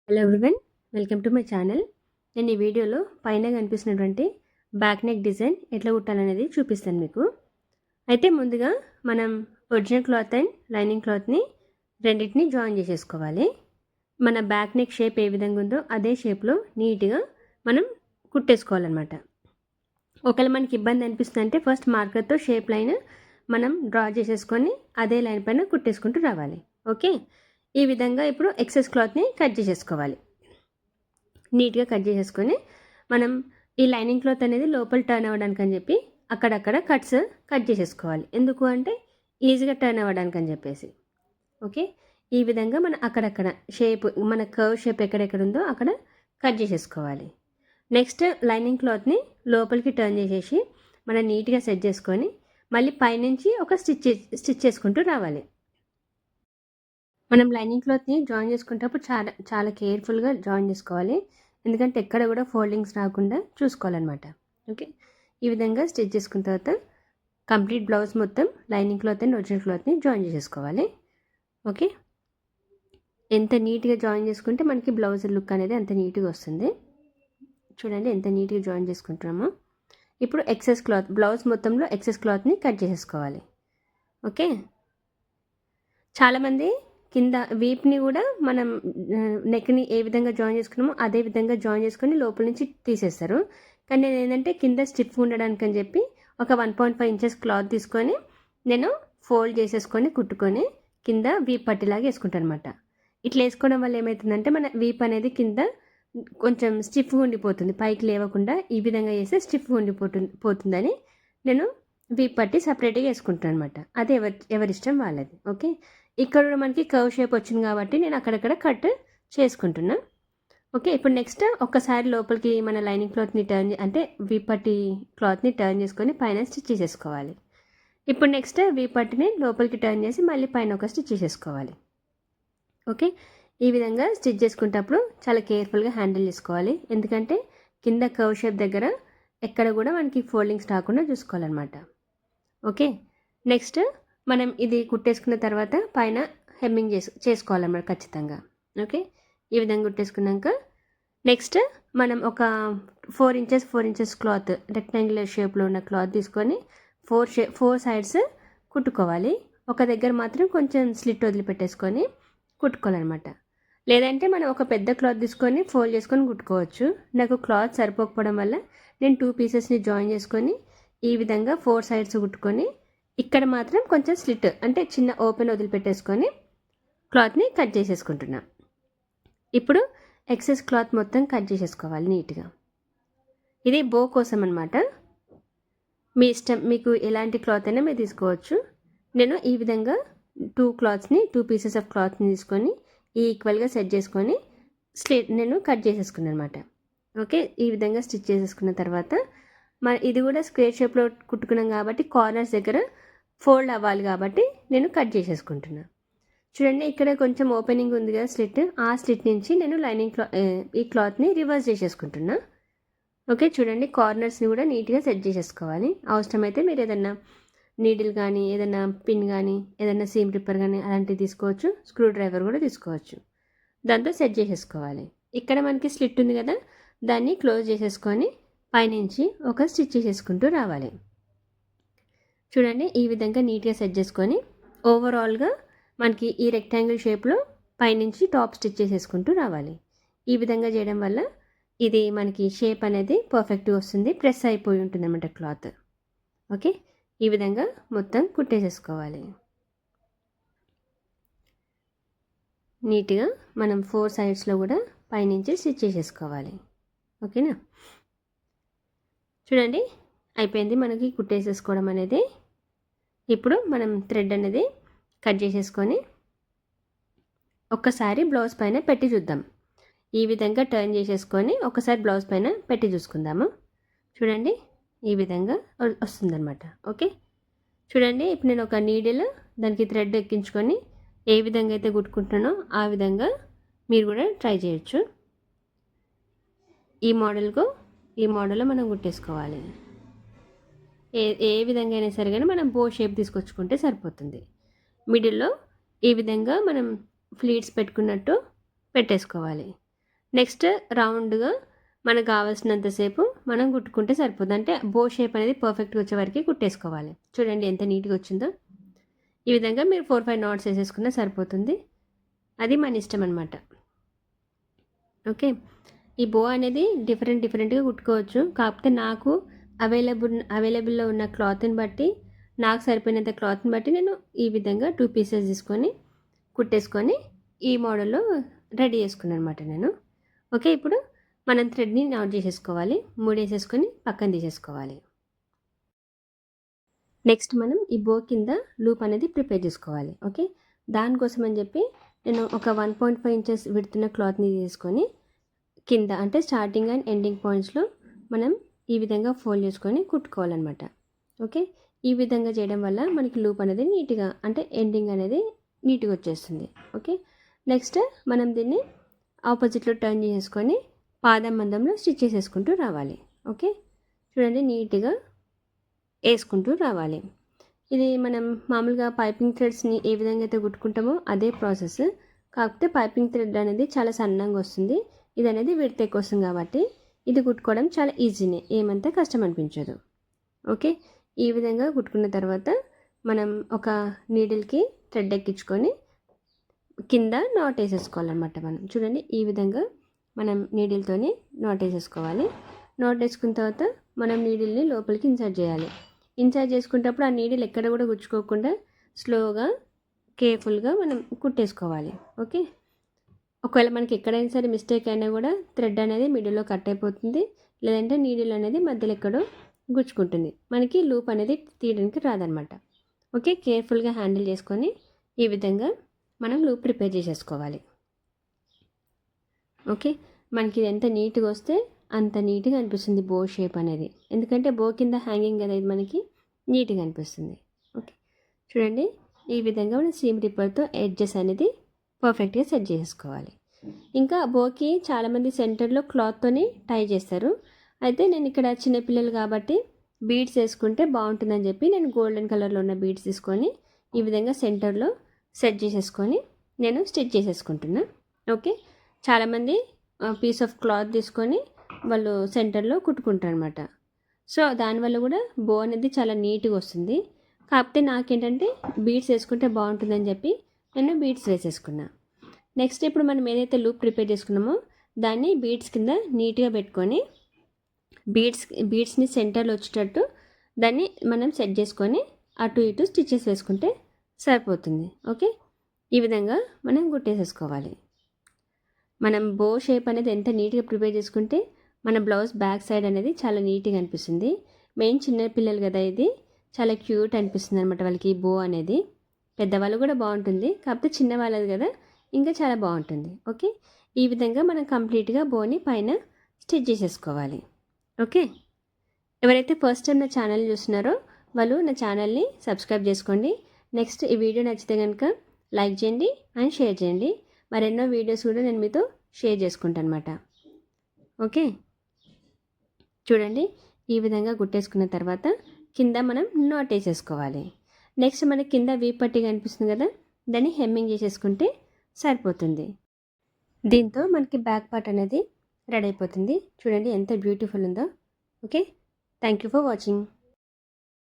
Hello everyone, welcome to my channel. నేను ఈ వీడియోలో పైన కనిపిస్తున్నటువంటి బ్యాక్ నెక్ డిజైన్ ఎట్లా కుట్టాలనేది చూపిస్తాను మీకు. అయితే ముందుగా మనం ఒరిజినల్ క్లాత్ అండ్ లైనింగ్ క్లాత్ని రెండింటిని జాయిన్ చేసేసుకోవాలి. మన బ్యాక్ నెక్ షేప్ ఏ విధంగా ఉందో అదే షేప్లో నీట్గా మనం కుట్టేసుకోవాలన్నమాట. ఒకవేళ మనకి ఇబ్బంది అనిపిస్తుందంటే ఫస్ట్ మార్కర్తో షేప్ లైన్ మనం డ్రా చేసేసుకొని అదే లైన్ పైన కుట్టేసుకుంటూ రావాలి. ఓకే, ఈ విధంగా ఇప్పుడు ఎక్సెస్ క్లాత్ని కట్ చేసేసుకోవాలి. నీట్గా కట్ చేసేసుకొని మనం ఈ లైనింగ్ క్లాత్ అనేది లోపల టర్న్ అవ్వడానికి అని చెప్పి అక్కడక్కడ కట్ చేసేసుకోవాలి. ఎందుకు అంటే ఈజీగా టర్న్ అవ్వడానికి అని చెప్పేసి. ఓకే, ఈ విధంగా మనం అక్కడక్కడ షేప్, మన కర్వ్ షేప్ ఎక్కడెక్కడ ఉందో అక్కడ కట్ చేసేసుకోవాలి. నెక్స్ట్ లైనింగ్ క్లాత్ని లోపలికి టర్న్ చేసేసి మనం నీట్గా సెట్ చేసుకొని మళ్ళీ పైనుంచి ఒక స్టిచ్ చేసుకుంటూ రావాలి. మనం లైనింగ్ క్లాత్ని జాయిన్ చేసుకునేటప్పుడు చాలా కేర్ఫుల్గా జాయిన్ చేసుకోవాలి. ఎందుకంటే ఎక్కడ కూడా ఫోల్డింగ్స్ రాకుండా చూసుకోవాలన్నమాట. ఓకే, ఈ విధంగా స్టిచ్ చేసుకున్న తర్వాత కంప్లీట్ బ్లౌజ్ మొత్తం లైనింగ్ క్లాత్ అండ్ ఒరిజినల్ క్లాత్ని జాయిన్ చేసేసుకోవాలి. ఓకే, ఎంత నీట్గా జాయిన్ చేసుకుంటే మనకి బ్లౌజ్ లుక్ అనేది అంత నీట్గా వస్తుంది. చూడండి ఎంత నీట్గా జాయిన్ చేసుకుంటున్నామో. ఇప్పుడు ఎక్సెస్ క్లాత్, బ్లౌజ్ మొత్తంలో ఎక్సెస్ క్లాత్ని కట్ చేసేసుకోవాలి. ఓకే, చాలామంది కింద వీప్ని కూడా మనం నెక్ని ఏ విధంగా జాయిన్ చేసుకున్నామో అదే విధంగా జాయిన్ చేసుకొని లోపల నుంచి తీసేస్తారు. కానీ నేను ఏంటంటే కింద స్టిఫ్ ఉండడానికి అని చెప్పి ఒక 1.5 ఇంచెస్ క్లాత్ తీసుకొని నేను ఫోల్డ్ చేసేసుకొని కుట్టుకొని కింద వీప్ పట్టిలాగా వేసుకుంటాను అనమాట. ఇట్లా వేసుకోవడం వల్ల ఏమవుతుందంటే మన వీప్ అనేది కింద కొంచెం స్టిఫ్గా ఉండిపోతుంది, పైకి లేవకుండా ఈ విధంగా వేస్తే స్టిఫ్గా పోతుందని నేను వీప్ పట్టి సపరేట్గా వేసుకుంటాను అనమాట. అది ఎవరిష్టం వాళ్ళది. ఓకే, ఇక్కడ కూడా మనకి కర్వ్ షేప్ వచ్చింది కాబట్టి నేను అక్కడక్కడ కట్ చేసుకుంటున్నా. ఓకే, ఇప్పుడు నెక్స్ట్ ఒక్కసారి లోపలికి మన లైనింగ్ క్లాత్ని అంటే వీపట్టి క్లాత్ని టర్న్ చేసుకొని పైన స్టిచ్ చేసేసుకోవాలి. ఇప్పుడు నెక్స్ట్ వీపట్టిని లోపలికి టర్న్ చేసి మళ్ళీ పైన ఒక స్టిచ్ చేసేసుకోవాలి. ఓకే, ఈ విధంగా స్టిచ్ చేసుకునేటప్పుడు చాలా కేర్ఫుల్గా హ్యాండిల్ చేసుకోవాలి. ఎందుకంటే కింద కర్వ్ షేప్ దగ్గర ఎక్కడ కూడా మనకి ఫోల్డింగ్స్ రాకుండా చూసుకోవాలన్నమాట. ఓకే, నెక్స్ట్ మనం ఇది కుట్టేసుకున్న తర్వాత పైన హెమ్మింగ్ చేసుకోవాలన్నమాట ఖచ్చితంగా. ఓకే, ఈ విధంగా కుట్టేసుకున్నాక నెక్స్ట్ మనం ఒక 4 ఇంచెస్ క్లాత్, రెక్టాంగులర్ షేప్లో ఉన్న క్లాత్ తీసుకొని 4 సైడ్స్ కుట్టుకోవాలి. ఒక దగ్గర మాత్రం కొంచెం స్లిట్ వదిలిపెట్టేసుకొని కుట్టుకోవాలన్నమాట. లేదంటే మనం ఒక పెద్ద క్లాత్ తీసుకొని ఫోల్డ్ చేసుకొని కుట్టుకోవచ్చు. నాకు క్లాత్ సరిపోకపోవడం వల్ల నేను 2 పీసెస్ని జాయిన్ చేసుకొని ఈ విధంగా 4 సైడ్స్ కుట్టుకొని ఇక్కడ మాత్రం కొంచెం స్లిట్ అంటే చిన్న ఓపెన్ వదిలిపెట్టేసుకొని క్లాత్ని కట్ చేసేసుకుంటున్నా. ఇప్పుడు ఎక్సెస్ క్లాత్ మొత్తం కట్ చేసేసుకోవాలి నీట్గా. ఇది బో కోసం అనమాట. మీ ఇష్టం, మీకు ఎలాంటి క్లాత్ అయినా మీరు తీసుకోవచ్చు. నేను ఈ విధంగా 2 పీసెస్ ఆఫ్ క్లాత్ని తీసుకొని ఈక్వల్గా సెట్ చేసుకొని నేను కట్ చేసేసుకున్నాను అనమాట. ఓకే, ఈ విధంగా స్టిచ్ చేసేసుకున్న తర్వాత ఇది కూడా స్క్వేర్ షేప్లో కుట్టుకున్నాం కాబట్టి కార్నర్స్ దగ్గర ఫోల్డ్ అవ్వాలి కాబట్టి నేను కట్ చేసేసుకుంటున్నా. చూడండి ఇక్కడ కొంచెం ఓపెనింగ్ ఉంది కదా స్లిట్, ఆ స్లిట్ నుంచి నేను ఈ క్లాత్ని రివర్స్ చేసేసుకుంటున్నా. ఓకే, చూడండి కార్నర్స్ని కూడా నీట్గా సెట్ చేసేసుకోవాలి. అవసరమైతే మీరు ఏదన్నా నీడిల్ కానీ ఏదైనా పిన్ కానీ ఏదైనా సీమ్ రిప్పర్ కానీ అలాంటివి తీసుకోవచ్చు. స్క్రూ డ్రైవర్ కూడా తీసుకోవచ్చు. దాంతో సెట్ చేసేసుకోవాలి. ఇక్కడ మనకి స్లిట్ ఉంది కదా, దాన్ని క్లోజ్ చేసేసుకొని పైనుంచి ఒక స్టిచ్ చేసేసుకుంటూ రావాలి. చూడండి ఈ విధంగా నీట్గా సెట్ చేసుకొని ఓవరాల్గా మనకి ఈ రెక్టాంగిల్ షేప్లో పైనుంచి టాప్ స్టిచ్ చేసేసుకుంటూ రావాలి. ఈ విధంగా చేయడం వల్ల ఇది మనకి షేప్ అనేది పర్ఫెక్ట్గా వస్తుంది, ప్రెస్ అయిపోయి ఉంటుంది అన్నమాట క్లాత్. ఓకే, ఈ విధంగా మొత్తం కుట్టేసేసుకోవాలి. నీట్గా మనం 4 సైడ్స్లో కూడా పైనుంచి స్టిచ్ చేసేసుకోవాలి. ఓకేనా, చూడండి అయిపోయింది మనకి కుట్టేసేసుకోవడం అనేది. ఇప్పుడు మనం థ్రెడ్ అనేది కట్ చేసేసుకొని ఒక్కసారి బ్లౌజ్ పైన పెట్టి చూద్దాం. ఈ విధంగా టర్న్ చేసేసుకొని ఒకసారి బ్లౌజ్ పైన పెట్టి చూసుకుందాము. చూడండి ఈ విధంగా వస్తుందన్నమాట. ఓకే, చూడండి ఇప్పుడు నేను ఒక నీడిల్ దానికి థ్రెడ్ ఎక్కించుకొని ఏ విధంగా అయితే కుట్టుకుంటున్నానో ఆ విధంగా మీరు కూడా ట్రై చేయొచ్చు. ఈ మోడల్లో మనం కుట్టేసుకోవాలి. ఏ విధంగా అయినా సరే కానీ మనం బో షేప్ తీసుకొచ్చుకుంటే సరిపోతుంది. మిడిల్లో ఈ విధంగా మనం ఫ్లీట్స్ పెట్టుకున్నట్టు పెట్టేసుకోవాలి. నెక్స్ట్ రౌండ్గా మనకు కావాల్సినంతసేపు మనం కుట్టుకుంటే సరిపోతుంది. అంటే బో షేప్ అనేది పర్ఫెక్ట్గా వచ్చే వరకు కుట్టేసుకోవాలి. చూడండి ఎంత నీట్గా వచ్చిందో. ఈ విధంగా మీరు 4-5 నాట్స్ వేసేసుకున్నా సరిపోతుంది. అది మన ఇష్టం అనమాట. ఓకే, ఈ బో అనేది డిఫరెంట్గా కుట్టుకోవచ్చు. కాకపోతే నాకు అవైలబుల్లో ఉన్న క్లాత్ని బట్టి, నాకు సరిపోయినంత క్లాత్ని బట్టి నేను ఈ విధంగా 2 పీసెస్ తీసుకొని కుట్టేసుకొని ఈ మోడల్లో రెడీ చేసుకున్నాను అనమాట నేను. ఓకే, ఇప్పుడు మనం థ్రెడ్ని నాట్ చేసేసుకోవాలి. 3 వేసేసుకొని పక్కన తీసేసుకోవాలి. నెక్స్ట్ మనం ఈ బో కింద లూప్ అనేది ప్రిపేర్ చేసుకోవాలి. ఓకే, దానికోసం అని చెప్పి నేను ఒక 1.5 ఇంచెస్ విడుతున్న క్లాత్ని తీసుకొని కింద అంటే స్టార్టింగ్ అండ్ ఎండింగ్ పాయింట్స్లో మనం ఈ విధంగా ఫోల్డ్ చేసుకొని కుట్టుకోవాలన్నమాట. ఓకే, ఈ విధంగా చేయడం వల్ల మనకి లూప్ అనేది నీట్గా అంటే ఎండింగ్ అనేది నీట్గా వచ్చేస్తుంది. ఓకే, నెక్స్ట్ మనం దీన్ని ఆపోజిట్లో టర్న్ చేసుకొని పాదం మందంలో స్టిచ్ చేసేసుకుంటూ రావాలి. ఓకే, చూడండి నీట్గా వేసుకుంటూ రావాలి. ఇది మనం మామూలుగా పైపింగ్ థ్రెడ్స్ని ఏ విధంగా అయితే కుట్టుకుంటామో అదే ప్రాసెస్. కాకపోతే పైపింగ్ థ్రెడ్ అనేది చాలా సన్నంగా వస్తుంది. ఇది అనేది విడత ఎక్కువ వస్తుంది కాబట్టి ఇది కుట్టుకోవడం చాలా ఈజీనే, ఏమంతా కష్టం అనిపించదు. ఓకే, ఈ విధంగా కుట్టుకున్న తర్వాత మనం ఒక నీడిల్కి థ్రెడ్ ఎక్కించుకొని కింద నాట్ వేసేసుకోవాలన్నమాట. మనం చూడండి ఈ విధంగా మనం నీడిల్తోని నాట్ వేసేసుకోవాలి. నాట్ వేసుకున్న తర్వాత మనం నీడిల్ని లోపలికి ఇన్సర్ట్ చేయాలి. ఇన్సర్ట్ చేసుకునేటప్పుడు ఆ నీడిల్ ఎక్కడ కూడా గుచ్చుకోకుండా స్లోగా కేర్ఫుల్గా మనం కుట్టేసుకోవాలి. ఓకే, ఒకవేళ మనకి ఎక్కడైనా సరే మిస్టేక్ అయినా కూడా థ్రెడ్ అనేది మిడిల్లో కట్ అయిపోతుంది, లేదంటే నీడిల్ అనేది మధ్యలో ఎక్కడో గుచ్చుకుంటుంది, మనకి లూప్ అనేది తీయడానికి రాదనమాట. ఓకే, కేర్ఫుల్గా హ్యాండిల్ చేసుకొని ఈ విధంగా మనం లూప్ ప్రిపేర్ చేసేసుకోవాలి. ఓకే, మనకి ఎంత నీట్గా వస్తే అంత నీట్గా అనిపిస్తుంది బో షేప్ అనేది, ఎందుకంటే బో కింద హ్యాంగింగ్ అనేది మనకి నీట్గా అనిపిస్తుంది. ఓకే, చూడండి ఈ విధంగా మనం సీమ్ రిప్పర్తో ఎడ్జెస్ అనేది పర్ఫెక్ట్గా సెట్ చేసుకోవాలి. ఇంకా బోకి చాలామంది సెంటర్లో క్లాత్తోని టై చేస్తారు. అయితే నేను ఇక్కడ చిన్నపిల్లలు కాబట్టి బీడ్స్ వేసుకుంటే బాగుంటుందని చెప్పి నేను గోల్డెన్ కలర్లో ఉన్న బీడ్స్ తీసుకొని ఈ విధంగా సెంటర్లో సెట్ చేసేసుకొని నేను స్టిచ్ చేసేసుకుంటున్నా. ఓకే, చాలామంది పీస్ ఆఫ్ క్లాత్ తీసుకొని వాళ్ళు సెంటర్లో కుట్టుకుంటారు అనమాట. సో దానివల్ల కూడా బో అనేది చాలా నీట్గా వస్తుంది. కాకపోతే నాకేంటంటే బీడ్స్ వేసుకుంటే బాగుంటుందని చెప్పి నేను బీడ్స్ వేసేసుకున్నా. నెక్స్ట్ ఇప్పుడు మనం ఏదైతే లూప్ ప్రిపేర్ చేసుకున్నామో దాన్ని బీడ్స్ కింద నీట్గా పెట్టుకొని బీడ్స్ని సెంటర్లో వచ్చేటట్టు దాన్ని మనం సెట్ చేసుకొని అటు ఇటు స్టిచెస్ వేసుకుంటే సరిపోతుంది. ఓకే, ఈ విధంగా మనం కుట్టేసేసుకోవాలి. మనం బో షేప్ అనేది ఎంత నీట్గా ప్రిపేర్ చేసుకుంటే మన బ్లౌజ్ బ్యాక్ సైడ్ అనేది చాలా నీట్గా అనిపిస్తుంది. మెయిన్ చిన్న పిల్లలు కదా, ఇది చాలా క్యూట్ అనిపిస్తుంది అనమాట వాళ్ళకి ఈ బో అనేది. పెద్దవాళ్ళు కూడా బాగుంటుంది, కాకపోతే చిన్న వాళ్ళది కదా ఇంకా చాలా బాగుంటుంది. ఓకే, ఈ విధంగా మనం కంప్లీట్గా బోని పైన స్టిచ్ చేసేసుకోవాలి. ఓకే, ఎవరైతే ఫస్ట్ టైం నా ఛానల్ చూస్తున్నారో వాళ్ళు నా ఛానల్ని సబ్స్క్రైబ్ చేసుకోండి. నెక్స్ట్ ఈ వీడియో నచ్చితే కనుక లైక్ చేయండి అండ్ షేర్ చేయండి. మరెన్నో వీడియోస్ కూడా నేను మీతో షేర్ చేసుకుంటాను అనమాట. ఓకే, చూడండి ఈ విధంగా కుట్టేసుకున్న తర్వాత కింద మనం నాట్ వేసేసుకోవాలి. నెక్స్ట్ మనకి కింద వీప్ పట్టి కనిపిస్తుంది కదా, దాన్ని హెమ్మింగ్ చేసేసుకుంటే సరిపోతుంది. దీంతో మనకి బ్యాక్ పార్ట్ అనేది రెడీ అయిపోతుంది. చూడండి ఎంత బ్యూటిఫుల్ ఉందో. Okay, thank you for watching.